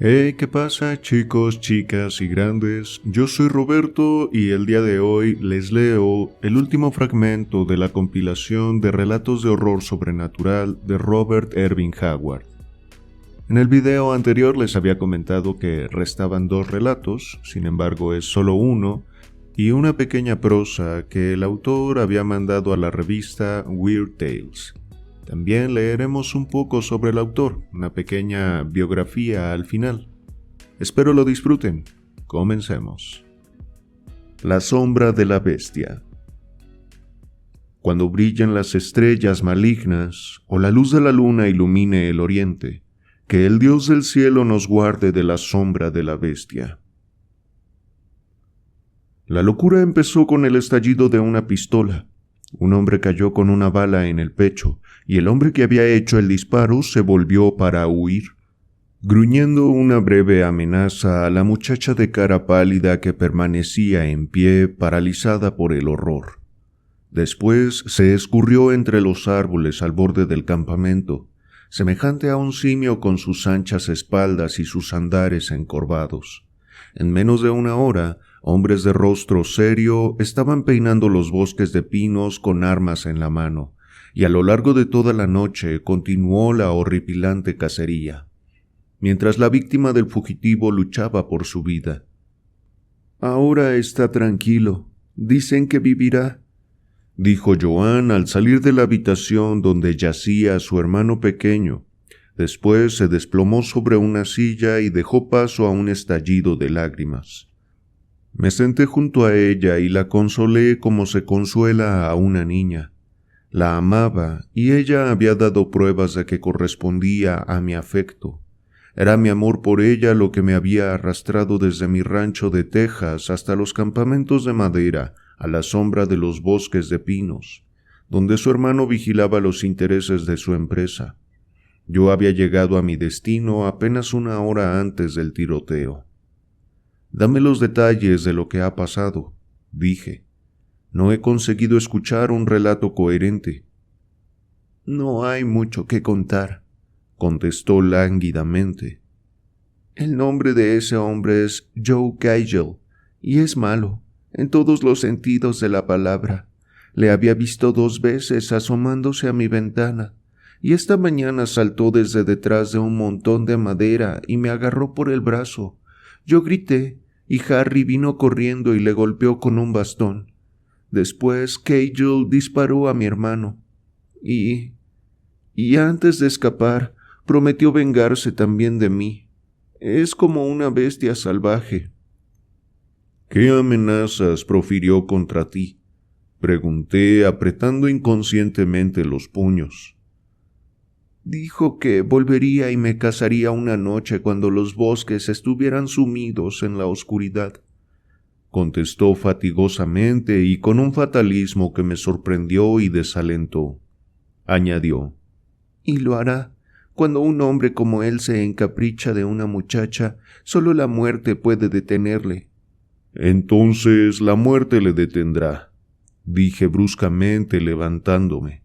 Hey, ¿qué pasa, chicos, chicas y grandes? Yo soy Roberto y el día de hoy les leo el último fragmento de la compilación de relatos de horror sobrenatural de Robert Irving Howard. En el video anterior les había comentado que restaban 2 relatos, sin embargo es solo uno, y una pequeña prosa que el autor había mandado a la revista Weird Tales. También leeremos un poco sobre el autor, una pequeña biografía al final. Espero lo disfruten. Comencemos. La sombra de la bestia. Cuando brillen las estrellas malignas o la luz de la luna ilumine el oriente, que el Dios del cielo nos guarde de la sombra de la bestia. La locura empezó con el estallido de una pistola. Un hombre cayó con una bala en el pecho, y el hombre que había hecho el disparo se volvió para huir, gruñendo una breve amenaza a la muchacha de cara pálida que permanecía en pie, paralizada por el horror. Después se escurrió entre los árboles al borde del campamento, semejante a un simio con sus anchas espaldas y sus andares encorvados. En menos de una hora, hombres de rostro serio estaban peinando los bosques de pinos con armas en la mano, y a lo largo de toda la noche continuó la horripilante cacería, mientras la víctima del fugitivo luchaba por su vida. «Ahora está tranquilo. Dicen que vivirá», dijo Joan al salir de la habitación donde yacía su hermano pequeño. Después se desplomó sobre una silla y dejó paso a un estallido de lágrimas. Me senté junto a ella y la consolé como se consuela a una niña. La amaba y ella había dado pruebas de que correspondía a mi afecto. Era mi amor por ella lo que me había arrastrado desde mi rancho de Texas hasta los campamentos de madera a la sombra de los bosques de pinos, donde su hermano vigilaba los intereses de su empresa. Yo había llegado a mi destino apenas una hora antes del tiroteo. «Dame los detalles de lo que ha pasado», dije. «No he conseguido escuchar un relato coherente». «No hay mucho que contar», contestó lánguidamente. «El nombre de ese hombre es Joe Cahill, y es malo, en todos los sentidos de la palabra. Le había visto 2 veces asomándose a mi ventana, y esta mañana saltó desde detrás de un montón de madera y me agarró por el brazo. Yo grité, y Harry vino corriendo y le golpeó con un bastón. Después Cahill disparó a mi hermano, y antes de escapar, prometió vengarse también de mí. Es como una bestia salvaje». «¿Qué amenazas profirió contra ti?», pregunté, apretando inconscientemente los puños. «Dijo que volvería y me cazaría una noche cuando los bosques estuvieran sumidos en la oscuridad», contestó fatigosamente y con un fatalismo que me sorprendió y desalentó. Añadió: «Y lo hará. Cuando un hombre como él se encapricha de una muchacha, solo la muerte puede detenerle». «Entonces la muerte le detendrá», dije bruscamente levantándome.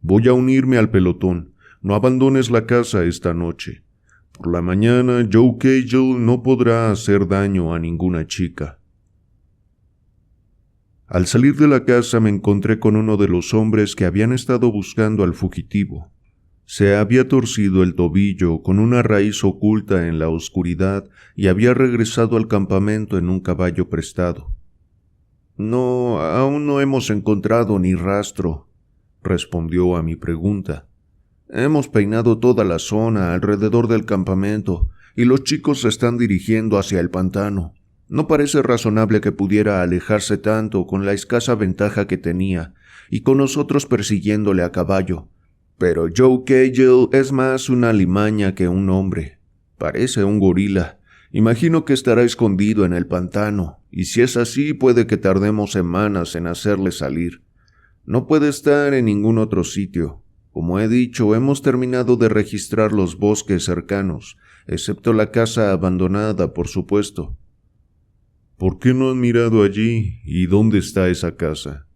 «Voy a unirme al pelotón. No abandones la casa esta noche. Por la mañana Joe Cahill no podrá hacer daño a ninguna chica». Al salir de la casa me encontré con uno de los hombres que habían estado buscando al fugitivo. Se había torcido el tobillo con una raíz oculta en la oscuridad y había regresado al campamento en un caballo prestado. «No, aún no hemos encontrado ni rastro», respondió a mi pregunta. «Hemos peinado toda la zona alrededor del campamento y los chicos se están dirigiendo hacia el pantano. No parece razonable que pudiera alejarse tanto con la escasa ventaja que tenía y con nosotros persiguiéndole a caballo. Pero Joe Cahill es más una alimaña que un hombre. Parece un gorila. Imagino que estará escondido en el pantano, y si es así puede que tardemos semanas en hacerle salir. No puede estar en ningún otro sitio. Como he dicho, hemos terminado de registrar los bosques cercanos, excepto la casa abandonada, por supuesto». «¿Por qué no han mirado allí? ¿Y dónde está esa casa?»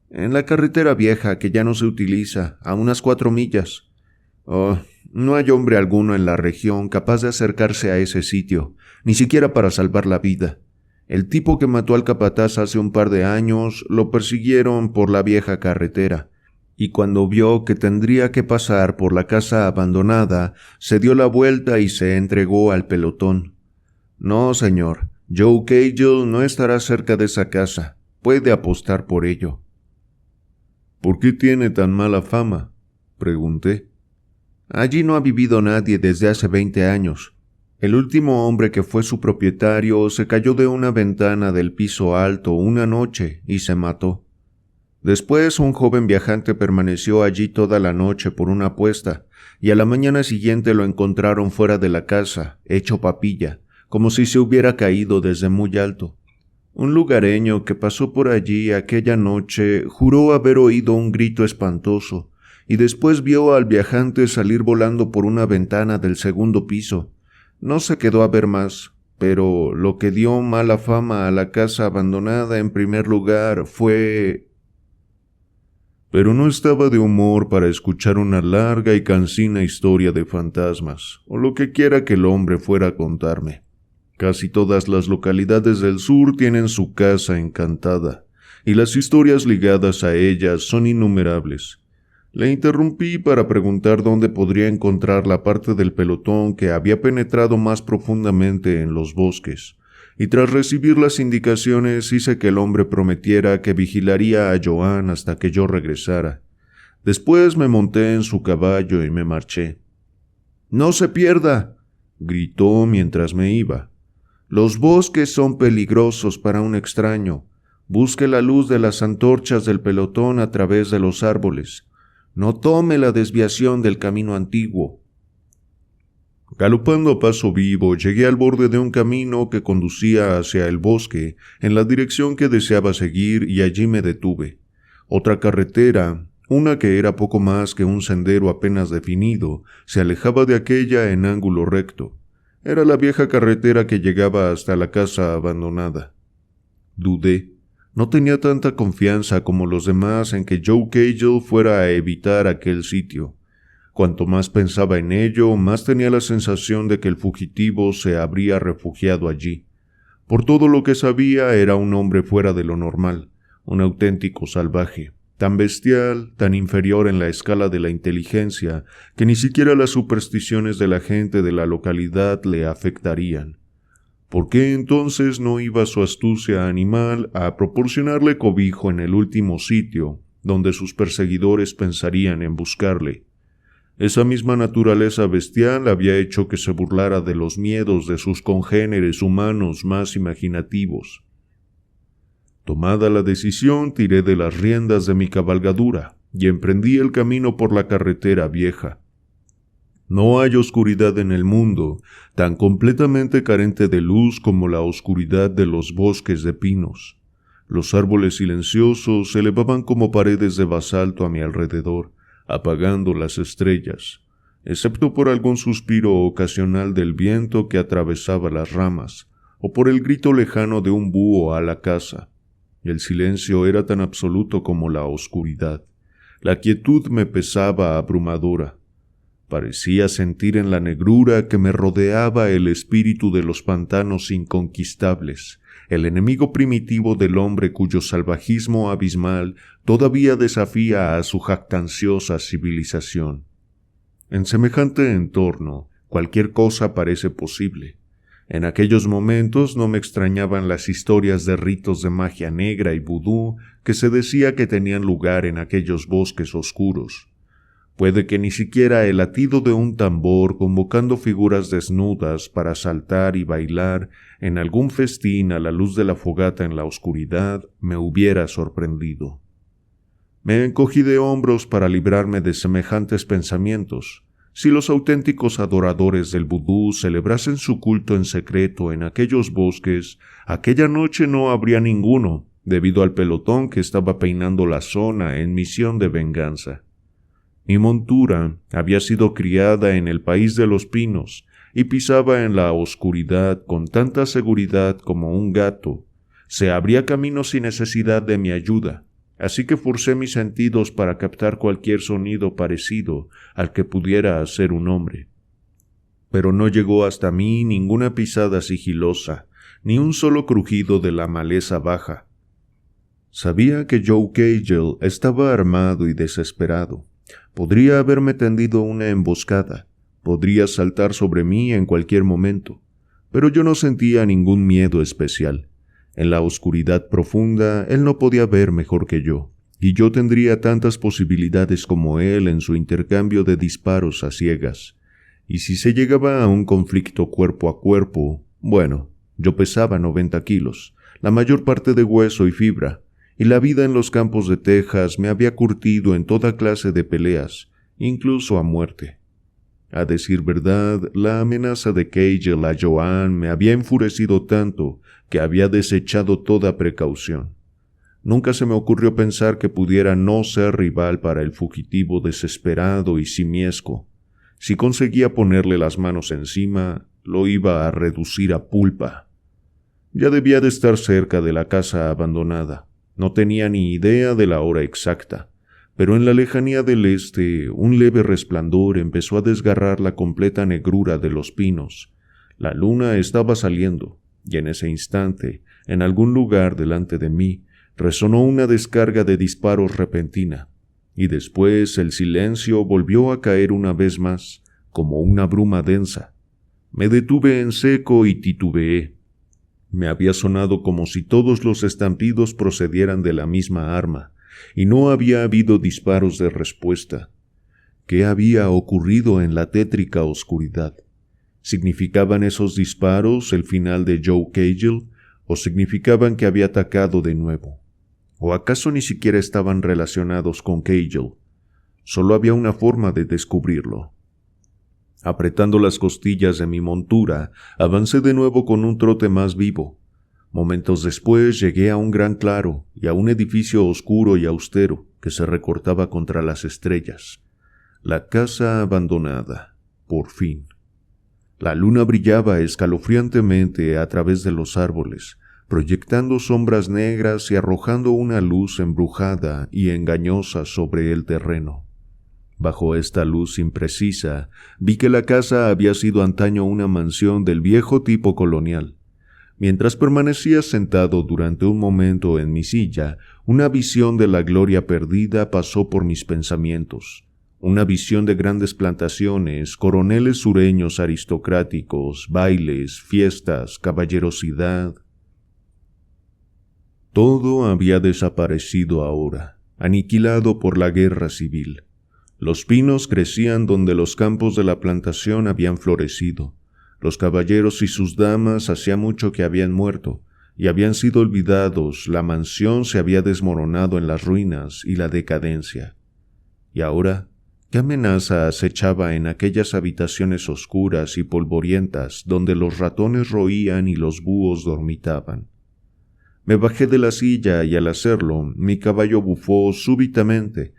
«En la carretera vieja que ya no se utiliza, a unas 4 millas. Oh, No hay hombre alguno en la región capaz de acercarse a ese sitio, ni siquiera para salvar la vida. El tipo que mató al capataz hace un par de años lo persiguieron por la vieja carretera, y cuando vio que tendría que pasar por la casa abandonada, se dio la vuelta y se entregó al pelotón. No, señor, Joe Cagle no estará cerca de esa casa. Puede apostar por ello. ¿Por qué tiene tan mala fama?, pregunté. Allí no ha vivido nadie desde hace 20 años. El último hombre que fue su propietario se cayó de una ventana del piso alto una noche y se mató. Después un joven viajante permaneció allí toda la noche por una apuesta, y a la mañana siguiente lo encontraron fuera de la casa, hecho papilla, como si se hubiera caído desde muy alto. Un lugareño que pasó por allí aquella noche juró haber oído un grito espantoso, y después vio al viajante salir volando por una ventana del segundo piso. No se quedó a ver más, pero lo que dio mala fama a la casa abandonada en primer lugar fue... Pero no estaba de humor para escuchar una larga y cansina historia de fantasmas, o lo que quiera que el hombre fuera a contarme. Casi todas las localidades del sur tienen su casa encantada, y las historias ligadas a ellas son innumerables. Le interrumpí para preguntar dónde podría encontrar la parte del pelotón que había penetrado más profundamente en los bosques, y tras recibir las indicaciones hice que el hombre prometiera que vigilaría a Joan hasta que yo regresara. Después me monté en su caballo y me marché. «¡No se pierda!», gritó mientras me iba. «Los bosques son peligrosos para un extraño. Busque la luz de las antorchas del pelotón a través de los árboles. No tome la desviación del camino antiguo». Galopando a paso vivo, llegué al borde de un camino que conducía hacia el bosque, en la dirección que deseaba seguir, y allí me detuve. Otra carretera, una que era poco más que un sendero apenas definido, se alejaba de aquella en ángulo recto. Era la vieja carretera que llegaba hasta la casa abandonada. Dudé. No tenía tanta confianza como los demás en que Joe Cagle fuera a evitar aquel sitio. Cuanto más pensaba en ello, más tenía la sensación de que el fugitivo se habría refugiado allí. Por todo lo que sabía, era un hombre fuera de lo normal, un auténtico salvaje, tan bestial, tan inferior en la escala de la inteligencia, que ni siquiera las supersticiones de la gente de la localidad le afectarían. ¿Por qué entonces no iba su astucia animal a proporcionarle cobijo en el último sitio donde sus perseguidores pensarían en buscarle? Esa misma naturaleza bestial había hecho que se burlara de los miedos de sus congéneres humanos más imaginativos. Tomada la decisión, tiré de las riendas de mi cabalgadura y emprendí el camino por la carretera vieja. No hay oscuridad en el mundo tan completamente carente de luz como la oscuridad de los bosques de pinos. Los árboles silenciosos se elevaban como paredes de basalto a mi alrededor, apagando las estrellas, excepto por algún suspiro ocasional del viento que atravesaba las ramas, o por el grito lejano de un búho a la caza. El silencio era tan absoluto como la oscuridad. La quietud me pesaba abrumadora. Parecía sentir en la negrura que me rodeaba el espíritu de los pantanos inconquistables, el enemigo primitivo del hombre cuyo salvajismo abismal todavía desafía a su jactanciosa civilización. En semejante entorno, cualquier cosa parece posible. En aquellos momentos no me extrañaban las historias de ritos de magia negra y vudú que se decía que tenían lugar en aquellos bosques oscuros. Puede que ni siquiera el latido de un tambor convocando figuras desnudas para saltar y bailar en algún festín a la luz de la fogata en la oscuridad me hubiera sorprendido. Me encogí de hombros para librarme de semejantes pensamientos. Si los auténticos adoradores del vudú celebrasen su culto en secreto en aquellos bosques, aquella noche no habría ninguno, debido al pelotón que estaba peinando la zona en misión de venganza. Mi montura había sido criada en el país de los pinos y pisaba en la oscuridad con tanta seguridad como un gato. Se abría camino sin necesidad de mi ayuda. así que forcé mis sentidos para captar cualquier sonido parecido al que pudiera hacer un hombre. Pero no llegó hasta mí ninguna pisada sigilosa, ni un solo crujido de la maleza baja. Sabía que Joe Cagel estaba armado y desesperado. Podría haberme tendido una emboscada, podría saltar sobre mí en cualquier momento, pero yo no sentía ningún miedo especial. En la oscuridad profunda, él no podía ver mejor que yo, y yo tendría tantas posibilidades como él en su intercambio de disparos a ciegas. Y si se llegaba a un conflicto cuerpo a cuerpo, bueno, yo pesaba 90 kilos, la mayor parte de hueso y fibra, y la vida en los campos de Texas me había curtido en toda clase de peleas, incluso a muerte. A decir verdad, la amenaza de Cagel a Joanne me había enfurecido tanto que había desechado toda precaución. Nunca se me ocurrió pensar que pudiera no ser rival para el fugitivo desesperado y simiesco. Si conseguía ponerle las manos encima, lo iba a reducir a pulpa. Ya debía de estar cerca de la casa abandonada. No tenía ni idea de la hora exacta, pero en la lejanía del este un leve resplandor empezó a desgarrar la completa negrura de los pinos. La luna estaba saliendo, y en ese instante, en algún lugar delante de mí, resonó una descarga de disparos repentina, y después el silencio volvió a caer una vez más, como una bruma densa. Me detuve en seco y titubeé. Me había sonado como si todos los estampidos procedieran de la misma arma, y no había habido disparos de respuesta. ¿Qué había ocurrido en la tétrica oscuridad? ¿Significaban esos disparos el final de Joe Cagel, o significaban que había atacado de nuevo? ¿O acaso ni siquiera estaban relacionados con Cagel? Solo había una forma de descubrirlo. Apretando las costillas de mi montura, avancé de nuevo con un trote más vivo. Momentos después llegué a un gran claro y a un edificio oscuro y austero que se recortaba contra las estrellas. La casa abandonada, por fin. La luna brillaba escalofriantemente a través de los árboles, proyectando sombras negras y arrojando una luz embrujada y engañosa sobre el terreno. Bajo esta luz imprecisa, vi que la casa había sido antaño una mansión del viejo tipo colonial. Mientras permanecía sentado durante un momento en mi silla, una visión de la gloria perdida pasó por mis pensamientos. Una visión de grandes plantaciones, coroneles sureños aristocráticos, bailes, fiestas, caballerosidad. Todo había desaparecido ahora, aniquilado por la guerra civil. Los pinos crecían donde los campos de la plantación habían florecido. Los caballeros y sus damas hacía mucho que habían muerto, y habían sido olvidados. La mansión se había desmoronado en las ruinas y la decadencia. Y ahora, ¿qué amenaza acechaba en aquellas habitaciones oscuras y polvorientas donde los ratones roían y los búhos dormitaban? Me bajé de la silla y al hacerlo, mi caballo bufó súbitamente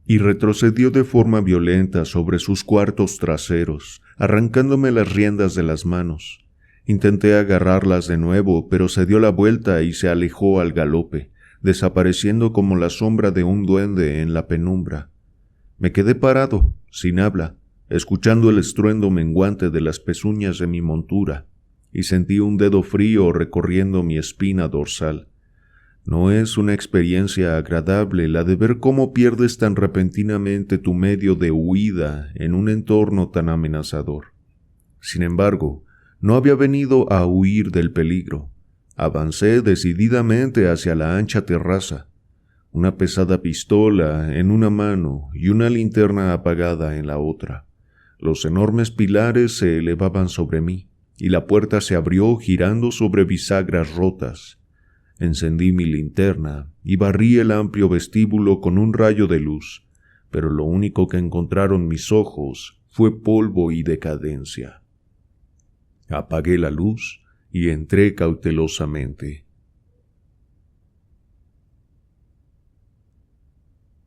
y retrocedió de forma violenta sobre sus cuartos traseros, arrancándome las riendas de las manos. Intenté agarrarlas de nuevo, pero se dio la vuelta y se alejó al galope, desapareciendo como la sombra de un duende en la penumbra. Me quedé parado, sin habla, escuchando el estruendo menguante de las pezuñas de mi montura, y sentí un dedo frío recorriendo mi espina dorsal. No es una experiencia agradable la de ver cómo pierdes tan repentinamente tu medio de huida en un entorno tan amenazador. Sin embargo, no había venido a huir del peligro. Avancé decididamente hacia la ancha terraza, una pesada pistola en una mano y una linterna apagada en la otra. Los enormes pilares se elevaban sobre mí, y la puerta se abrió girando sobre bisagras rotas. Encendí mi linterna y barrí el amplio vestíbulo con un rayo de luz, pero lo único que encontraron mis ojos fue polvo y decadencia. Apagué la luz y entré cautelosamente.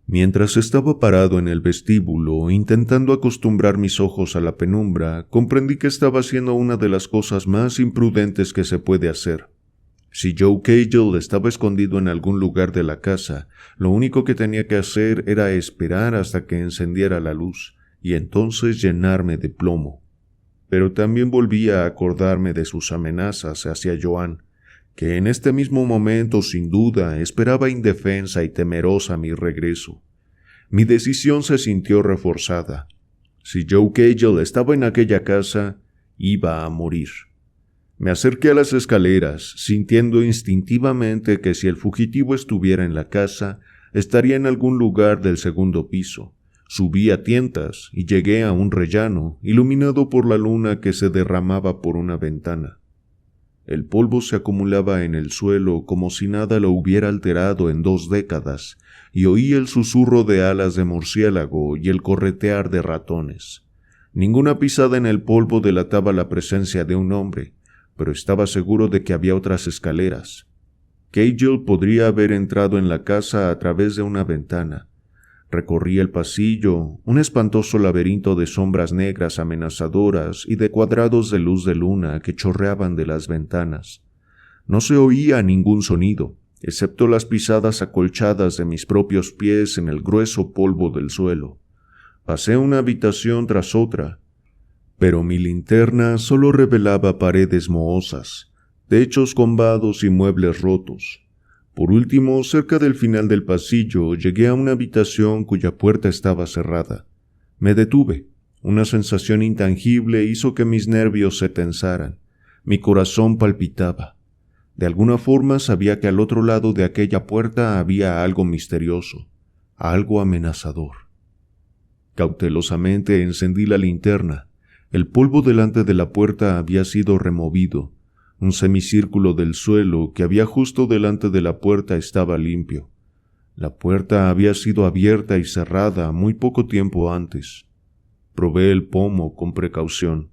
Mientras estaba parado en el vestíbulo, intentando acostumbrar mis ojos a la penumbra, comprendí que estaba haciendo una de las cosas más imprudentes que se puede hacer. Si Joe Cagel estaba escondido en algún lugar de la casa, lo único que tenía que hacer era esperar hasta que encendiera la luz, y entonces llenarme de plomo. Pero también volvía a acordarme de sus amenazas hacia Joan, que en este mismo momento sin duda esperaba indefensa y temerosa mi regreso. Mi decisión se sintió reforzada. Si Joe Cagel estaba en aquella casa, iba a morir. Me acerqué a las escaleras, sintiendo instintivamente que si el fugitivo estuviera en la casa, estaría en algún lugar del segundo piso. Subí a tientas y llegué a un rellano, iluminado por la luna que se derramaba por una ventana. El polvo se acumulaba en el suelo como si nada lo hubiera alterado en 2 décadas, y oí el susurro de alas de murciélago y el corretear de ratones. Ninguna pisada en el polvo delataba la presencia de un hombre, pero estaba seguro de que había otras escaleras. Cagel podría haber entrado en la casa a través de una ventana. Recorrí el pasillo, un espantoso laberinto de sombras negras amenazadoras y de cuadrados de luz de luna que chorreaban de las ventanas. No se oía ningún sonido, excepto las pisadas acolchadas de mis propios pies en el grueso polvo del suelo. Pasé una habitación tras otra, pero mi linterna solo revelaba paredes mohosas, techos combados y muebles rotos. Por último, cerca del final del pasillo, llegué a una habitación cuya puerta estaba cerrada. Me detuve. Una sensación intangible hizo que mis nervios se tensaran. Mi corazón palpitaba. De alguna forma sabía que al otro lado de aquella puerta había algo misterioso, algo amenazador. Cautelosamente encendí la linterna. El polvo delante de la puerta había sido removido. Un semicírculo del suelo que había justo delante de la puerta estaba limpio. La puerta había sido abierta y cerrada muy poco tiempo antes. Probé el pomo con precaución.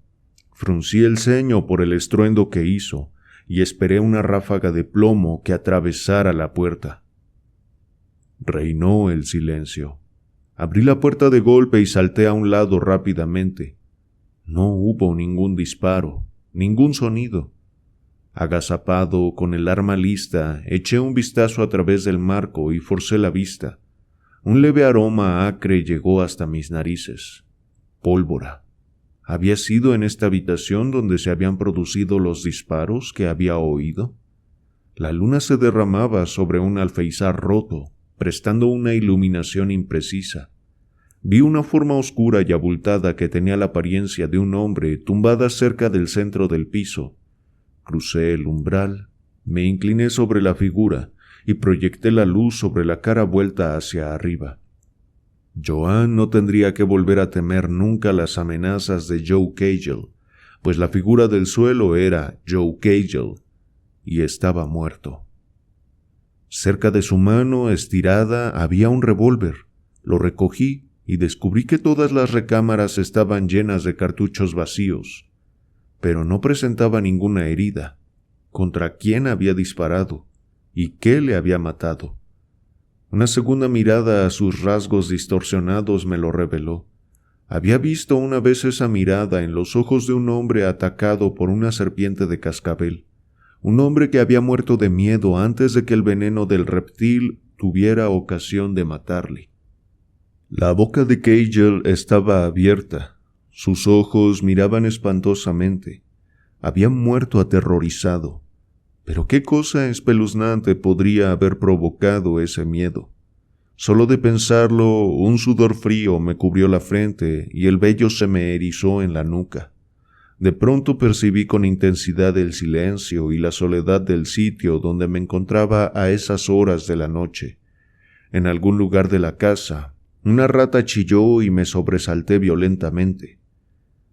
Fruncí el ceño por el estruendo que hizo y esperé una ráfaga de plomo que atravesara la puerta. Reinó el silencio. Abrí la puerta de golpe y salté a un lado rápidamente. No hubo ningún disparo, ningún sonido. Agazapado, con el arma lista, eché un vistazo a través del marco y forcé la vista. Un leve aroma acre llegó hasta mis narices. Pólvora. ¿Había sido en esta habitación donde se habían producido los disparos que había oído? La luna se derramaba sobre un alféizar roto, prestando una iluminación imprecisa. Vi una forma oscura y abultada que tenía la apariencia de un hombre tumbada cerca del centro del piso. Crucé el umbral, me incliné sobre la figura y proyecté la luz sobre la cara vuelta hacia arriba. Joan no tendría que volver a temer nunca las amenazas de Joe Cagel, pues la figura del suelo era Joe Cagel y estaba muerto. Cerca de su mano estirada había un revólver. Lo recogí y descubrí que todas las recámaras estaban llenas de cartuchos vacíos, pero no presentaba ninguna herida. ¿Contra quién había disparado? ¿Y qué le había matado? Una segunda mirada a sus rasgos distorsionados me lo reveló. Había visto una vez esa mirada en los ojos de un hombre atacado por una serpiente de cascabel, un hombre que había muerto de miedo antes de que el veneno del reptil tuviera ocasión de matarle. La boca de Cagel estaba abierta, sus ojos miraban espantosamente. Había muerto aterrorizado. Pero qué cosa espeluznante podría haber provocado ese miedo. Solo de pensarlo, un sudor frío me cubrió la frente y el vello se me erizó en la nuca. De pronto percibí con intensidad el silencio y la soledad del sitio donde me encontraba a esas horas de la noche. En algún lugar de la casa, una rata chilló y me sobresalté violentamente.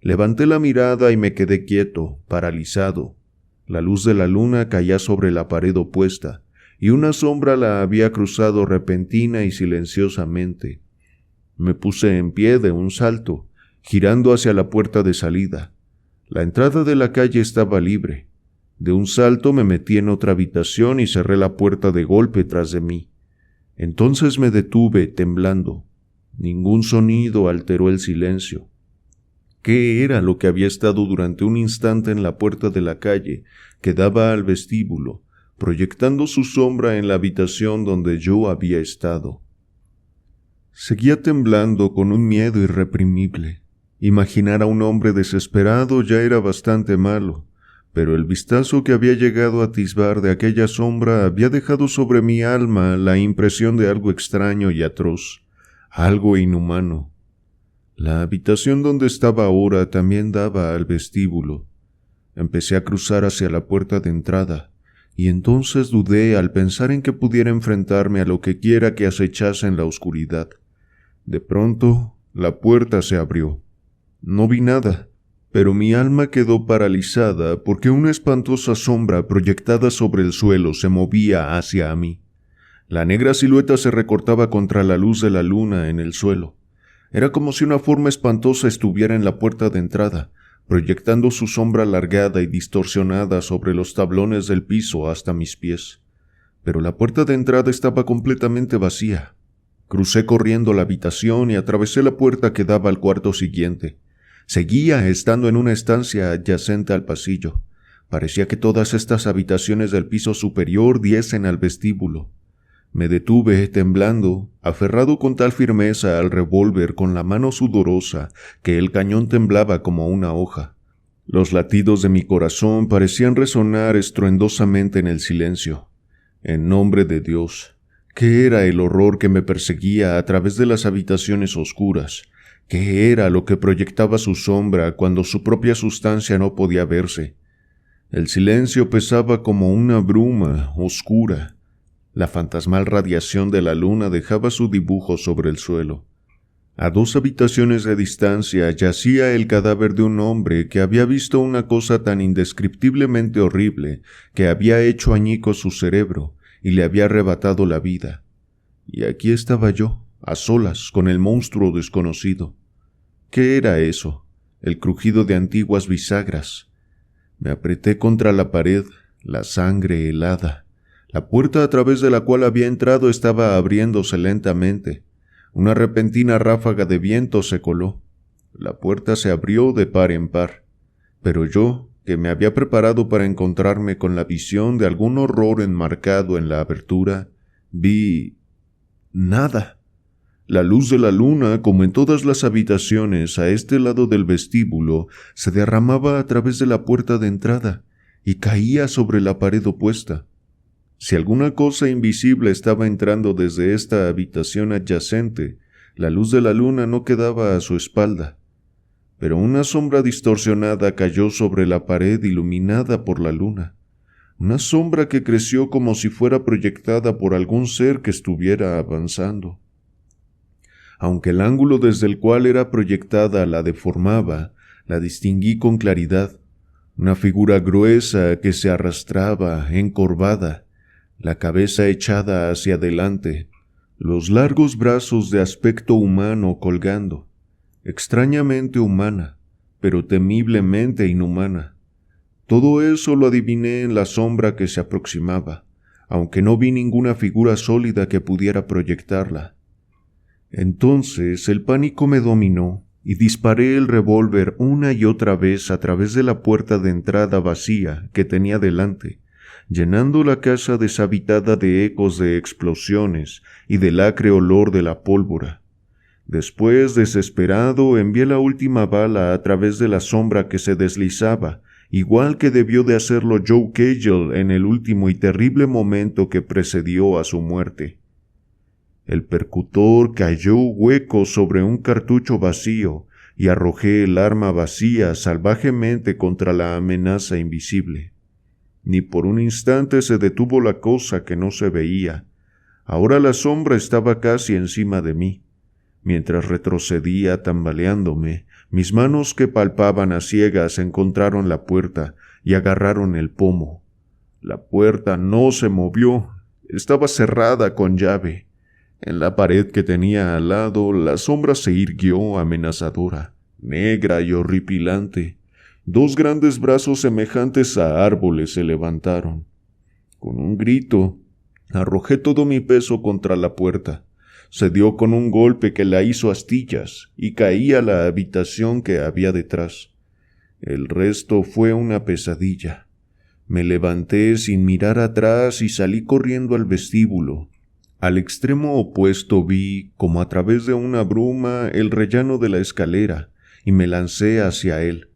Levanté la mirada y me quedé quieto, paralizado. La luz de la luna caía sobre la pared opuesta, y una sombra la había cruzado repentina y silenciosamente. Me puse en pie de un salto, girando hacia la puerta de salida. La entrada de la calle estaba libre. De un salto me metí en otra habitación y cerré la puerta de golpe tras de mí. Entonces me detuve, temblando. Ningún sonido alteró el silencio. ¿Qué era lo que había estado durante un instante en la puerta de la calle que daba al vestíbulo, proyectando su sombra en la habitación donde yo había estado. Seguía temblando con un miedo irreprimible. Imaginar a un hombre desesperado ya era bastante malo, pero el vistazo que había llegado a atisbar de aquella sombra había dejado sobre mi alma la impresión de algo extraño y atroz, algo inhumano. La habitación donde estaba ahora también daba al vestíbulo. Empecé a cruzar hacia la puerta de entrada, y entonces dudé al pensar en que pudiera enfrentarme a lo que quiera que acechase en la oscuridad. De pronto, la puerta se abrió. No vi nada, pero mi alma quedó paralizada porque una espantosa sombra proyectada sobre el suelo se movía hacia mí. La negra silueta se recortaba contra la luz de la luna en el suelo. Era como si una forma espantosa estuviera en la puerta de entrada, proyectando su sombra alargada y distorsionada sobre los tablones del piso hasta mis pies. Pero la puerta de entrada estaba completamente vacía. Crucé corriendo la habitación y atravesé la puerta que daba al cuarto siguiente. Seguía estando en una estancia adyacente al pasillo. Parecía que todas estas habitaciones del piso superior diesen al vestíbulo. Me detuve, temblando, aferrado con tal firmeza al revólver con la mano sudorosa que el cañón temblaba como una hoja. Los latidos de mi corazón parecían resonar estruendosamente en el silencio. En nombre de Dios, ¿qué era el horror que me perseguía a través de las habitaciones oscuras? ¿Qué era lo que proyectaba su sombra cuando su propia sustancia no podía verse? El silencio pesaba como una bruma oscura. La fantasmal radiación de la luna dejaba su dibujo sobre el suelo. A 2 habitaciones de distancia yacía el cadáver de un hombre que había visto una cosa tan indescriptiblemente horrible que había hecho añicos su cerebro y le había arrebatado la vida. Y aquí estaba yo, a solas, con el monstruo desconocido. ¿Qué era eso? El crujido de antiguas bisagras. Me apreté contra la pared, la sangre helada. La puerta a través de la cual había entrado estaba abriéndose lentamente. Una repentina ráfaga de viento se coló. La puerta se abrió de par en par. Pero yo, que me había preparado para encontrarme con la visión de algún horror enmarcado en la abertura, vi nada. La luz de la luna, como en todas las habitaciones a este lado del vestíbulo, se derramaba a través de la puerta de entrada y caía sobre la pared opuesta. Si alguna cosa invisible estaba entrando desde esta habitación adyacente, la luz de la luna no quedaba a su espalda. Pero una sombra distorsionada cayó sobre la pared iluminada por la luna. Una sombra que creció como si fuera proyectada por algún ser que estuviera avanzando. Aunque el ángulo desde el cual era proyectada la deformaba, la distinguí con claridad. Una figura gruesa que se arrastraba, encorvada, la cabeza echada hacia adelante, los largos brazos de aspecto humano colgando, extrañamente humana, pero temiblemente inhumana. Todo eso lo adiviné en la sombra que se aproximaba, aunque no vi ninguna figura sólida que pudiera proyectarla. Entonces el pánico me dominó y disparé el revólver una y otra vez a través de la puerta de entrada vacía que tenía delante, llenando la casa deshabitada de ecos de explosiones y del acre olor de la pólvora. Después, desesperado, envié la última bala a través de la sombra que se deslizaba, igual que debió de hacerlo Joe Cagel en el último y terrible momento que precedió a su muerte. El percutor cayó hueco sobre un cartucho vacío y arrojé el arma vacía salvajemente contra la amenaza invisible. Ni por un instante se detuvo la cosa que no se veía. Ahora la sombra estaba casi encima de mí. Mientras retrocedía tambaleándome, mis manos que palpaban a ciegas encontraron la puerta y agarraron el pomo. La puerta no se movió, estaba cerrada con llave. En la pared que tenía al lado, la sombra se irguió amenazadora, negra y horripilante. 2 grandes brazos semejantes a árboles se levantaron. Con un grito, arrojé todo mi peso contra la puerta. Se dio con un golpe que la hizo astillas y caí a la habitación que había detrás. El resto fue una pesadilla. Me levanté sin mirar atrás y salí corriendo al vestíbulo. Al extremo opuesto vi, como a través de una bruma, el rellano de la escalera, y me lancé hacia él.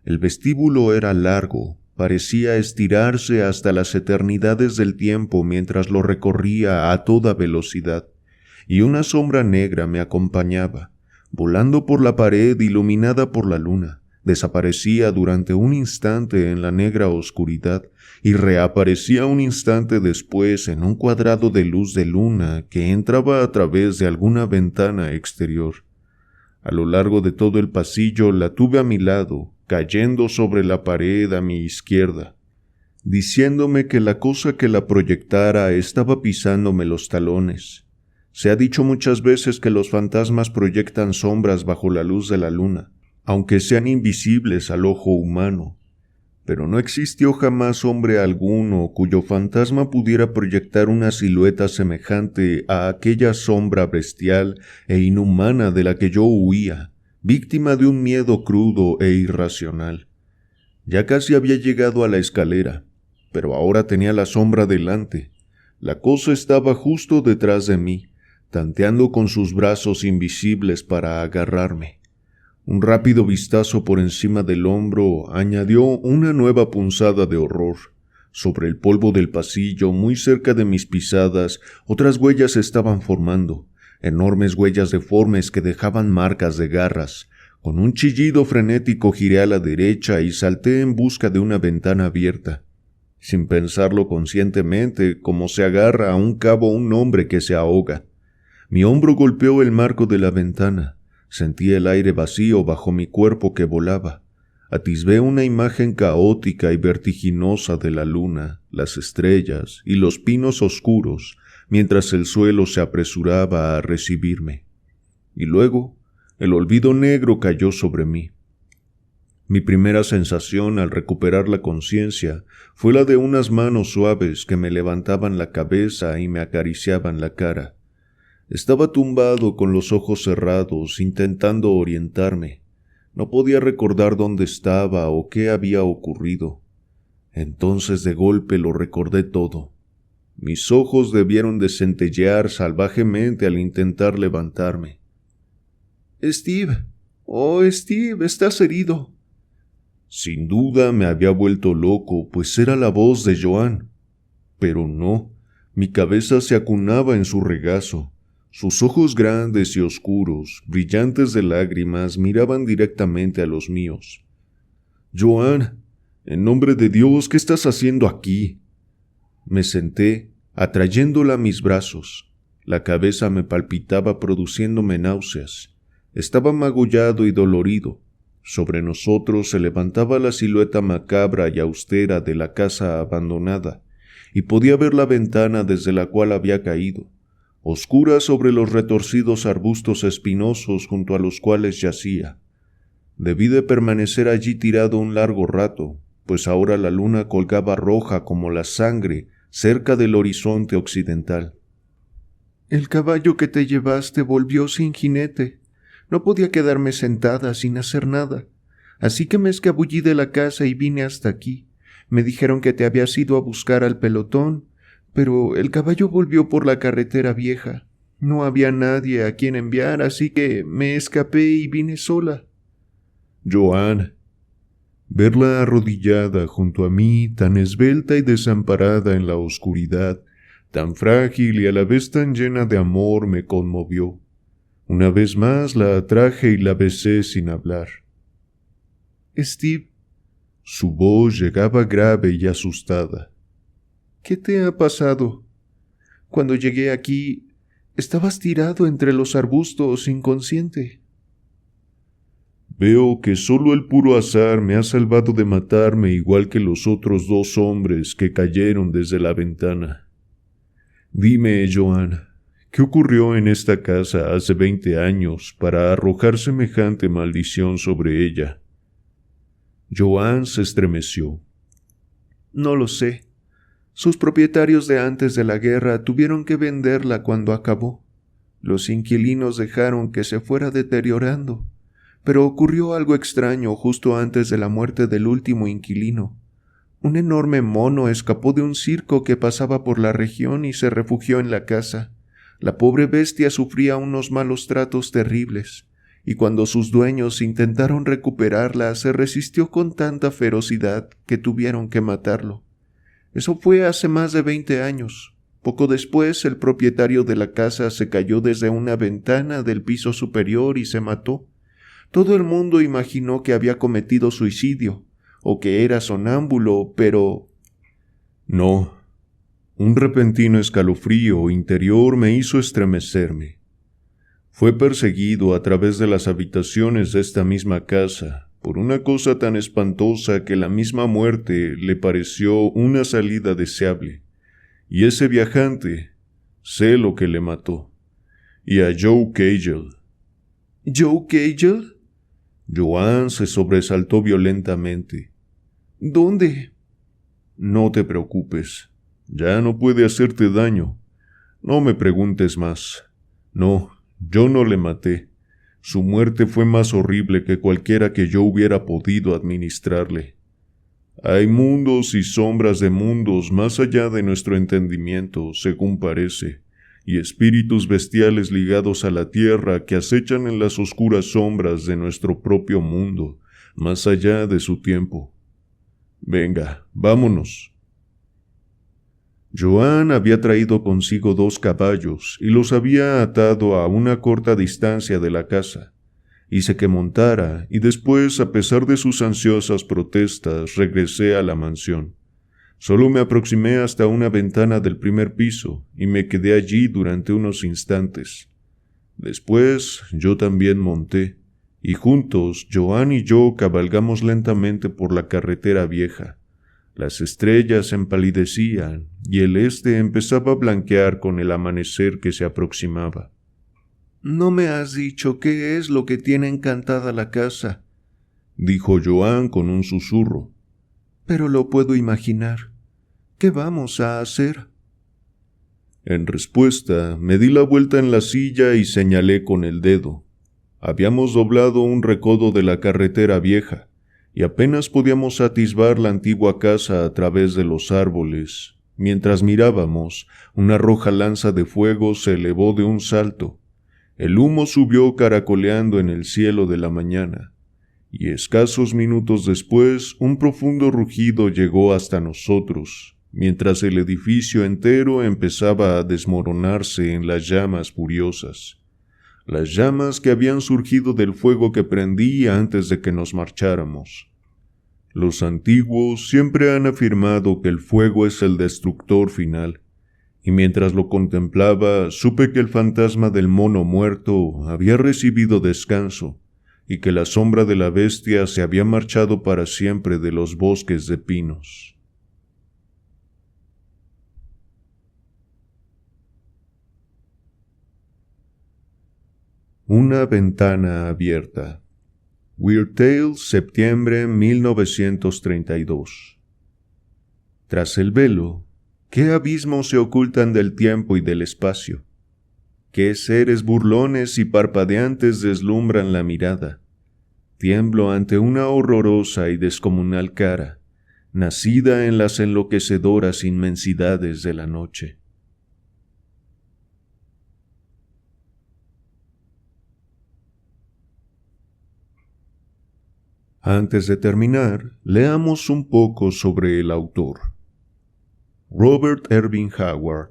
El vestíbulo era largo, parecía estirarse hasta las eternidades del tiempo mientras lo recorría a toda velocidad, y una sombra negra me acompañaba, volando por la pared iluminada por la luna. Desaparecía durante un instante en la negra oscuridad y reaparecía un instante después en un cuadrado de luz de luna que entraba a través de alguna ventana exterior. A lo largo de todo el pasillo la tuve a mi lado, cayendo sobre la pared a mi izquierda, diciéndome que la cosa que la proyectara estaba pisándome los talones. Se ha dicho muchas veces que los fantasmas proyectan sombras bajo la luz de la luna, aunque sean invisibles al ojo humano, pero no existió jamás hombre alguno cuyo fantasma pudiera proyectar una silueta semejante a aquella sombra bestial e inhumana de la que yo huía, víctima de un miedo crudo e irracional. Ya casi había llegado a la escalera, pero ahora tenía la sombra delante. La cosa estaba justo detrás de mí, tanteando con sus brazos invisibles para agarrarme. Un rápido vistazo por encima del hombro añadió una nueva punzada de horror. Sobre el polvo del pasillo, muy cerca de mis pisadas, otras huellas se estaban formando, enormes huellas deformes que dejaban marcas de garras. Con un chillido frenético giré a la derecha y salté en busca de una ventana abierta. Sin pensarlo conscientemente, como se agarra a un cabo un hombre que se ahoga. Mi hombro golpeó el marco de la ventana. Sentí el aire vacío bajo mi cuerpo que volaba. Atisbé una imagen caótica y vertiginosa de la luna, las estrellas y los pinos oscuros, mientras el suelo se apresuraba a recibirme. Y luego, el olvido negro cayó sobre mí. Mi primera sensación al recuperar la conciencia fue la de unas manos suaves que me levantaban la cabeza y me acariciaban la cara. Estaba tumbado con los ojos cerrados, intentando orientarme. No podía recordar dónde estaba o qué había ocurrido. Entonces de golpe lo recordé todo. Mis ojos debieron de centellear salvajemente al intentar levantarme. «Steve, oh Steve, estás herido». Sin duda me había vuelto loco, pues era la voz de Joan. Pero no, mi cabeza se acunaba en su regazo. Sus ojos grandes y oscuros, brillantes de lágrimas, miraban directamente a los míos. «Joan, en nombre de Dios, ¿qué estás haciendo aquí?» Me senté, atrayéndola a mis brazos. La cabeza me palpitaba produciéndome náuseas. Estaba magullado y dolorido. Sobre nosotros se levantaba la silueta macabra y austera de la casa abandonada, y podía ver la ventana desde la cual había caído, oscura sobre los retorcidos arbustos espinosos junto a los cuales yacía. Debí de permanecer allí tirado un largo rato, pues ahora la luna colgaba roja como la sangre cerca del horizonte occidental. «El caballo que te llevaste volvió sin jinete. No podía quedarme sentada sin hacer nada, así que me escabullí de la casa y vine hasta aquí. Me dijeron que te habías ido a buscar al pelotón, pero el caballo volvió por la carretera vieja. No había nadie a quien enviar, así que me escapé y vine sola». «Joan». Verla arrodillada junto a mí, tan esbelta y desamparada en la oscuridad, tan frágil y a la vez tan llena de amor, me conmovió. Una vez más la atraje y la besé sin hablar. «Steve». Su voz llegaba grave y asustada. «¿Qué te ha pasado? Cuando llegué aquí, estabas tirado entre los arbustos inconsciente». «Veo que solo el puro azar me ha salvado de matarme igual que los otros 2 hombres que cayeron desde la ventana. Dime, Joan, ¿qué ocurrió en esta casa hace 20 años para arrojar semejante maldición sobre ella?» Joan se estremeció. «No lo sé. Sus propietarios de antes de la guerra tuvieron que venderla cuando acabó. Los inquilinos dejaron que se fuera deteriorando, pero ocurrió algo extraño justo antes de la muerte del último inquilino. Un enorme mono escapó de un circo que pasaba por la región y se refugió en la casa. La pobre bestia sufría unos malos tratos terribles, y cuando sus dueños intentaron recuperarla, se resistió con tanta ferocidad que tuvieron que matarlo. Eso fue hace más de 20 años. Poco después, el propietario de la casa se cayó desde una ventana del piso superior y se mató. Todo el mundo imaginó que había cometido suicidio, o que era sonámbulo, pero... No. Un repentino escalofrío interior me hizo estremecerme. Fue perseguido a través de las habitaciones de esta misma casa por una cosa tan espantosa que la misma muerte le pareció una salida deseable. Y ese viajante, sé lo que le mató. Y a Joe Cagel. ¿Joe Cagel? Joan se sobresaltó violentamente. ¿Dónde? No te preocupes. Ya no puede hacerte daño. No me preguntes más. No, yo no le maté. Su muerte fue más horrible que cualquiera que yo hubiera podido administrarle. Hay mundos y sombras de mundos más allá de nuestro entendimiento, según parece, y espíritus bestiales ligados a la tierra que acechan en las oscuras sombras de nuestro propio mundo, más allá de su tiempo. Venga, vámonos. Joan había traído consigo 2 caballos y los había atado a una corta distancia de la casa. Hice que montara y después, a pesar de sus ansiosas protestas, regresé a la mansión. Solo me aproximé hasta una ventana del primer piso y me quedé allí durante unos instantes. Después yo también monté, y juntos Joan y yo cabalgamos lentamente por la carretera vieja. Las estrellas empalidecían y el este empezaba a blanquear con el amanecer que se aproximaba. «No me has dicho qué es lo que tiene encantada la casa», dijo Joan con un susurro. «Pero lo puedo imaginar. ¿Qué vamos a hacer?» En respuesta, me di la vuelta en la silla y señalé con el dedo. Habíamos doblado un recodo de la carretera vieja, y apenas podíamos atisbar la antigua casa a través de los árboles. Mientras mirábamos, una roja lanza de fuego se elevó de un salto. El humo subió caracoleando en el cielo de la mañana, y escasos minutos después un profundo rugido llegó hasta nosotros, mientras el edificio entero empezaba a desmoronarse en las llamas furiosas. Las llamas que habían surgido del fuego que prendía antes de que nos marcháramos. Los antiguos siempre han afirmado que el fuego es el destructor final, y mientras lo contemplaba supe que el fantasma del mono muerto había recibido descanso, y que la sombra de la bestia se había marchado para siempre de los bosques de pinos. Una ventana abierta. Weird Tales, septiembre 1932. Tras el velo, ¿qué abismos se ocultan del tiempo y del espacio? ¿Qué seres burlones y parpadeantes deslumbran la mirada? Tiemblo ante una horrorosa y descomunal cara, nacida en las enloquecedoras inmensidades de la noche. Antes de terminar, leamos un poco sobre el autor. Robert Irving Howard,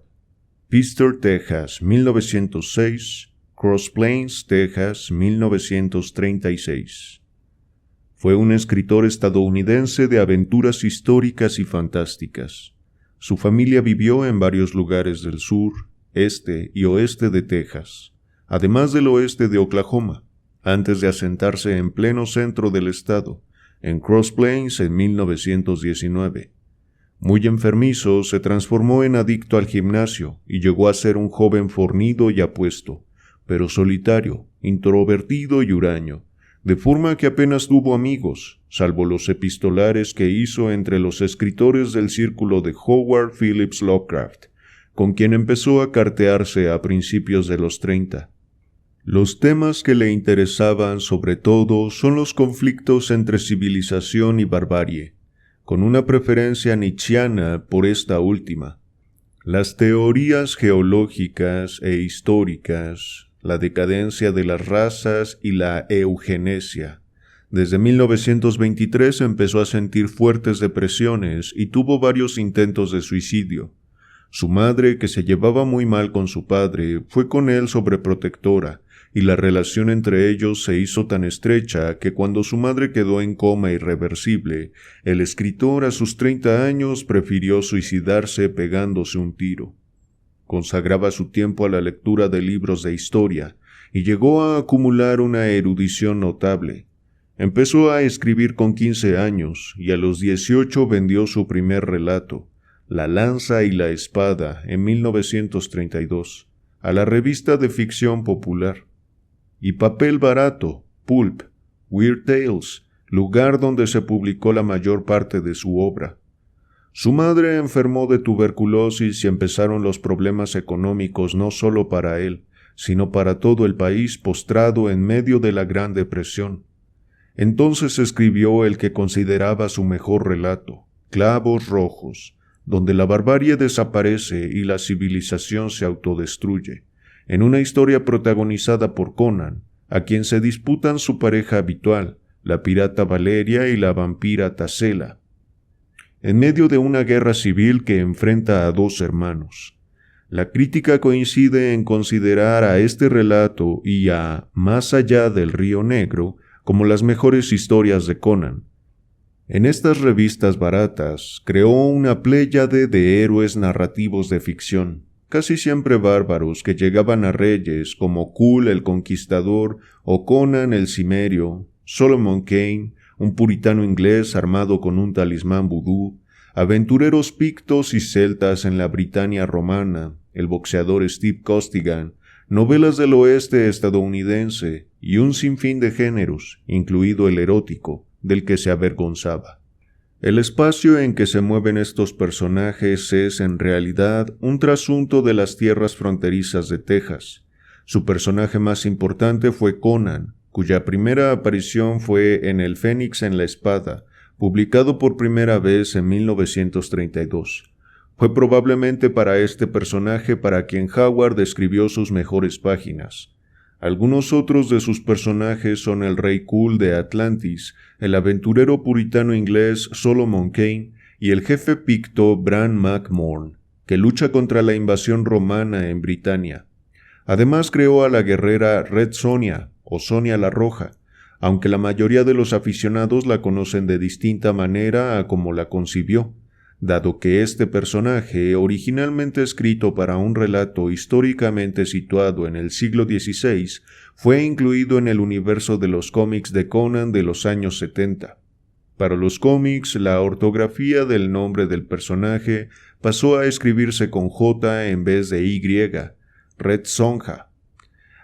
Pistor, Texas, 1906, Cross Plains, Texas, 1936. Fue un escritor estadounidense de aventuras históricas y fantásticas. Su familia vivió en varios lugares del sur, este y oeste de Texas, además del oeste de Oklahoma, antes de asentarse en pleno centro del estado, en Cross Plains en 1919. Muy enfermizo, se transformó en adicto al gimnasio y llegó a ser un joven fornido y apuesto, pero solitario, introvertido y huraño, de forma que apenas tuvo amigos, salvo los epistolares que hizo entre los escritores del círculo de Howard Phillips Lovecraft, con quien empezó a cartearse a principios de los 30. Los temas que le interesaban sobre todo son los conflictos entre civilización y barbarie, con una preferencia nietzschiana por esta última. Las teorías geológicas e históricas, la decadencia de las razas y la eugenesia. Desde 1923 empezó a sentir fuertes depresiones y tuvo varios intentos de suicidio. Su madre, que se llevaba muy mal con su padre, fue con él sobreprotectora, y la relación entre ellos se hizo tan estrecha que cuando su madre quedó en coma irreversible, el escritor a sus 30 años prefirió suicidarse pegándose un tiro. Consagraba su tiempo a la lectura de libros de historia, y llegó a acumular una erudición notable. Empezó a escribir con 15 años, y a los 18 vendió su primer relato, La lanza y la espada, en 1932, a la revista de ficción popular. Y Papel barato, Pulp, Weird Tales, lugar donde se publicó la mayor parte de su obra. Su madre enfermó de tuberculosis y empezaron los problemas económicos no solo para él, sino para todo el país postrado en medio de la Gran Depresión. Entonces escribió el que consideraba su mejor relato, Clavos Rojos, donde la barbarie desaparece y la civilización se autodestruye, en una historia protagonizada por Conan, a quien se disputan su pareja habitual, la pirata Valeria y la vampira Tassela, en medio de una guerra civil que enfrenta a dos hermanos. La crítica coincide en considerar a este relato y a Más allá del Río Negro como las mejores historias de Conan. En estas revistas baratas creó una pléyade de héroes narrativos de ficción, casi siempre bárbaros que llegaban a reyes como Kull el Conquistador o Conan el Cimerio, Solomon Kane, un puritano inglés armado con un talismán vudú, aventureros pictos y celtas en la Britania romana, el boxeador Steve Costigan, novelas del oeste estadounidense y un sinfín de géneros, incluido el erótico, del que se avergonzaba. El espacio en que se mueven estos personajes es, en realidad, un trasunto de las tierras fronterizas de Texas. Su personaje más importante fue Conan, cuya primera aparición fue en El Fénix en la Espada, publicado por primera vez en 1932. Fue probablemente para este personaje para quien Howard escribió sus mejores páginas. Algunos otros de sus personajes son el rey Kull de Atlantis, el aventurero puritano inglés Solomon Kane y el jefe picto Bran Mak Morn, que lucha contra la invasión romana en Britania. Además creó a la guerrera Red Sonja, o Sonia la Roja, aunque la mayoría de los aficionados la conocen de distinta manera a como la concibió, dado que este personaje, originalmente escrito para un relato históricamente situado en el siglo XVI, fue incluido en el universo de los cómics de Conan de los años 70. Para los cómics, la ortografía del nombre del personaje pasó a escribirse con J en vez de Y, Red Sonja.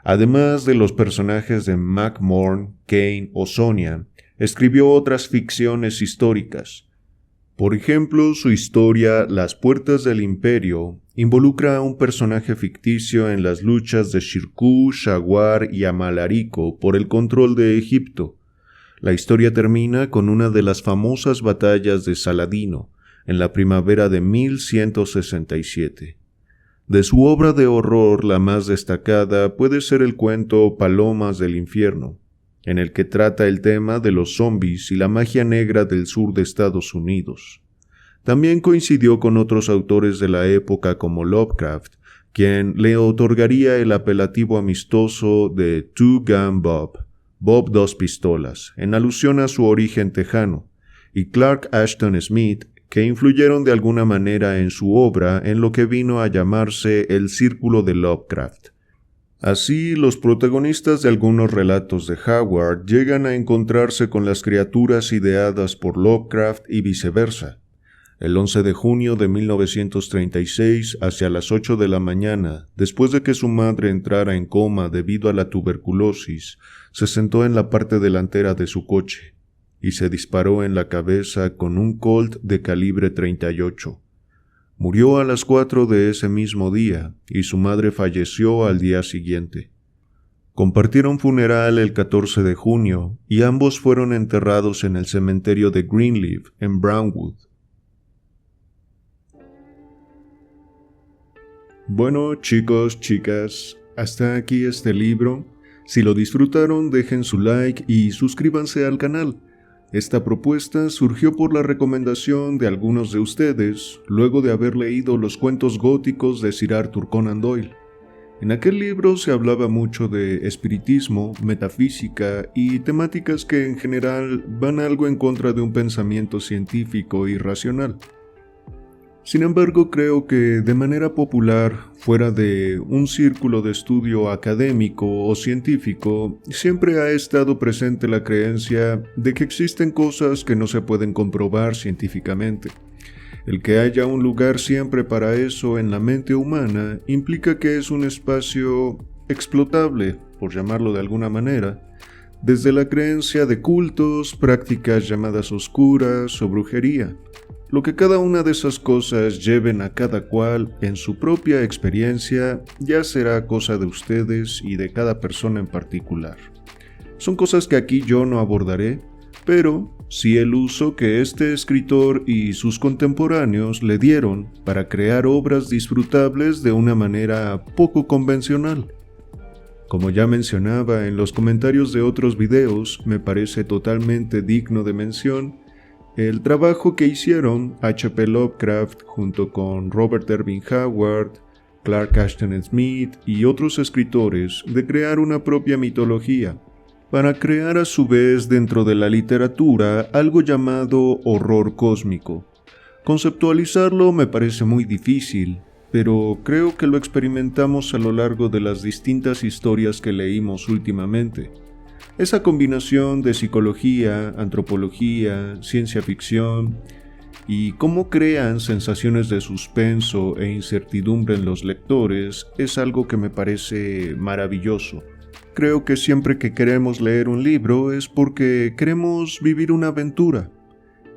Además de los personajes de Mak Morn, Kane o Sonia, escribió otras ficciones históricas. Por ejemplo, su historia Las Puertas del Imperio involucra a un personaje ficticio en las luchas de Shirkuh, Shawar y Amalarico por el control de Egipto. La historia termina con una de las famosas batallas de Saladino, en la primavera de 1167. De su obra de horror, la más destacada puede ser el cuento Palomas del Infierno, en el que trata el tema de los zombies y la magia negra del sur de Estados Unidos. También coincidió con otros autores de la época como Lovecraft, quien le otorgaría el apelativo amistoso de Two Gun Bob, Bob Dos Pistolas, en alusión a su origen tejano, y Clark Ashton Smith, que influyeron de alguna manera en su obra en lo que vino a llamarse el Círculo de Lovecraft. Así, los protagonistas de algunos relatos de Howard llegan a encontrarse con las criaturas ideadas por Lovecraft y viceversa. El 11 de junio de 1936, hacia las 8 de la mañana, después de que su madre entrara en coma debido a la tuberculosis, se sentó en la parte delantera de su coche y se disparó en la cabeza con un Colt de calibre 38. Murió a las 4 de ese mismo día y su madre falleció al día siguiente. Compartieron funeral el 14 de junio y ambos fueron enterrados en el cementerio de Greenleaf, en Brownwood. Bueno, chicos, chicas, hasta aquí este libro. Si lo disfrutaron, dejen su like y suscríbanse al canal. Esta propuesta surgió por la recomendación de algunos de ustedes, luego de haber leído los cuentos góticos de Sir Arthur Conan Doyle. En aquel libro se hablaba mucho de espiritismo, metafísica y temáticas que en general van algo en contra de un pensamiento científico y racional. Sin embargo, creo que de manera popular, fuera de un círculo de estudio académico o científico, siempre ha estado presente la creencia de que existen cosas que no se pueden comprobar científicamente. El que haya un lugar siempre para eso en la mente humana implica que es un espacio explotable, por llamarlo de alguna manera, desde la creencia de cultos, prácticas llamadas oscuras o brujería. Lo que cada una de esas cosas lleven a cada cual en su propia experiencia ya será cosa de ustedes y de cada persona en particular. Son cosas que aquí yo no abordaré, pero sí el uso que este escritor y sus contemporáneos le dieron para crear obras disfrutables de una manera poco convencional. Como ya mencionaba en los comentarios de otros videos, me parece totalmente digno de mención el trabajo que hicieron H.P. Lovecraft junto con Robert Irving Howard, Clark Ashton Smith y otros escritores de crear una propia mitología, para crear a su vez dentro de la literatura algo llamado horror cósmico. Conceptualizarlo me parece muy difícil, pero creo que lo experimentamos a lo largo de las distintas historias que leímos últimamente. Esa combinación de psicología, antropología, ciencia ficción y cómo crean sensaciones de suspenso e incertidumbre en los lectores es algo que me parece maravilloso. Creo que siempre que queremos leer un libro es porque queremos vivir una aventura,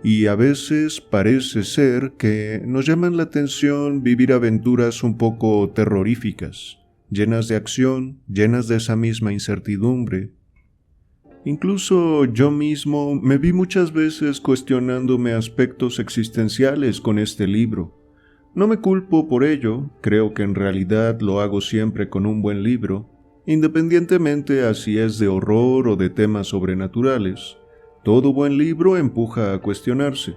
y a veces parece ser que nos llaman la atención vivir aventuras un poco terroríficas, llenas de acción, llenas de esa misma incertidumbre. Incluso yo mismo me vi muchas veces cuestionándome aspectos existenciales con este libro. No me culpo por ello, creo que en realidad lo hago siempre con un buen libro, independientemente a si es de horror o de temas sobrenaturales. Todo buen libro empuja a cuestionarse.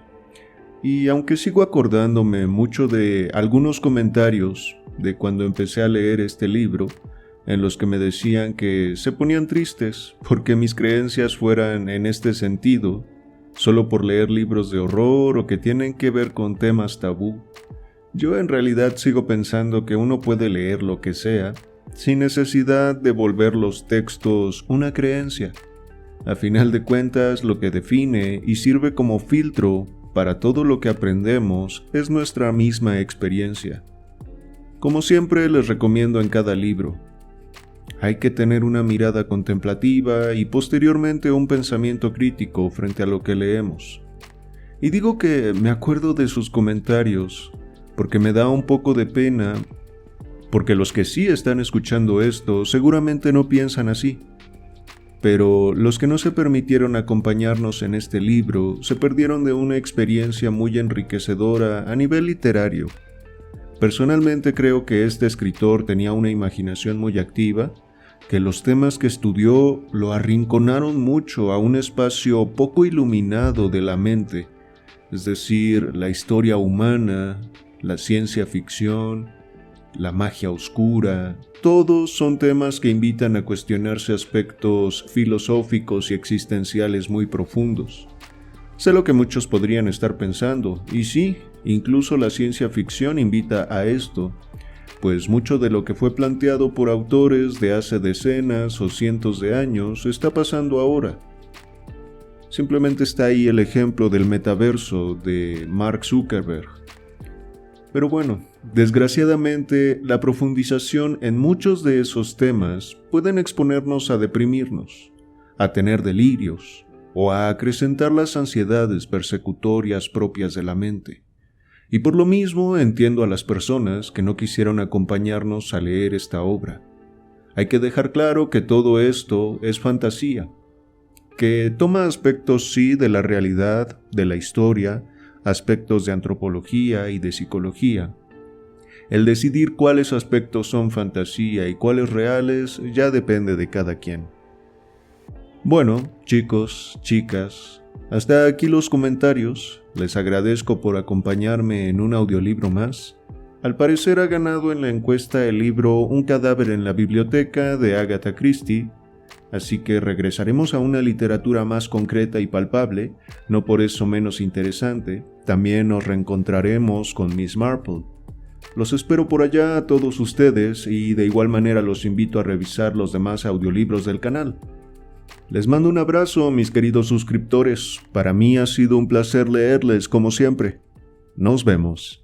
Y aunque sigo acordándome mucho de algunos comentarios de cuando empecé a leer este libro, en los que me decían que se ponían tristes porque mis creencias fueran en este sentido, solo por leer libros de horror o que tienen que ver con temas tabú, yo en realidad sigo pensando que uno puede leer lo que sea, sin necesidad de volver los textos una creencia. A final de cuentas, lo que define y sirve como filtro para todo lo que aprendemos es nuestra misma experiencia. Como siempre les recomiendo en cada libro, hay que tener una mirada contemplativa y posteriormente un pensamiento crítico frente a lo que leemos. Y digo que me acuerdo de sus comentarios, porque me da un poco de pena, porque los que sí están escuchando esto seguramente no piensan así. Pero los que no se permitieron acompañarnos en este libro se perdieron de una experiencia muy enriquecedora a nivel literario. Personalmente creo que este escritor tenía una imaginación muy activa, que los temas que estudió lo arrinconaron mucho a un espacio poco iluminado de la mente, es decir, la historia humana, la ciencia ficción, la magia oscura. Todos son temas que invitan a cuestionarse aspectos filosóficos y existenciales muy profundos. Sé lo que muchos podrían estar pensando, y sí, incluso la ciencia ficción invita a esto, pues mucho de lo que fue planteado por autores de hace decenas o cientos de años está pasando ahora. Simplemente está ahí el ejemplo del metaverso de Mark Zuckerberg. Pero bueno, desgraciadamente la profundización en muchos de esos temas pueden exponernos a deprimirnos, a tener delirios o a acrecentar las ansiedades persecutorias propias de la mente. Y por lo mismo entiendo a las personas que no quisieron acompañarnos a leer esta obra. Hay que dejar claro que todo esto es fantasía, que toma aspectos sí de la realidad, de la historia, aspectos de antropología y de psicología. El decidir cuáles aspectos son fantasía y cuáles reales ya depende de cada quien. Bueno, chicos, chicas, hasta aquí los comentarios. Les agradezco por acompañarme en un audiolibro más. Al parecer ha ganado en la encuesta el libro Un cadáver en la biblioteca de Agatha Christie, así que regresaremos a una literatura más concreta y palpable, no por eso menos interesante. También nos reencontraremos con Miss Marple. Los espero por allá a todos ustedes y de igual manera los invito a revisar los demás audiolibros del canal. Les mando un abrazo, mis queridos suscriptores. Para mí ha sido un placer leerles como siempre. Nos vemos.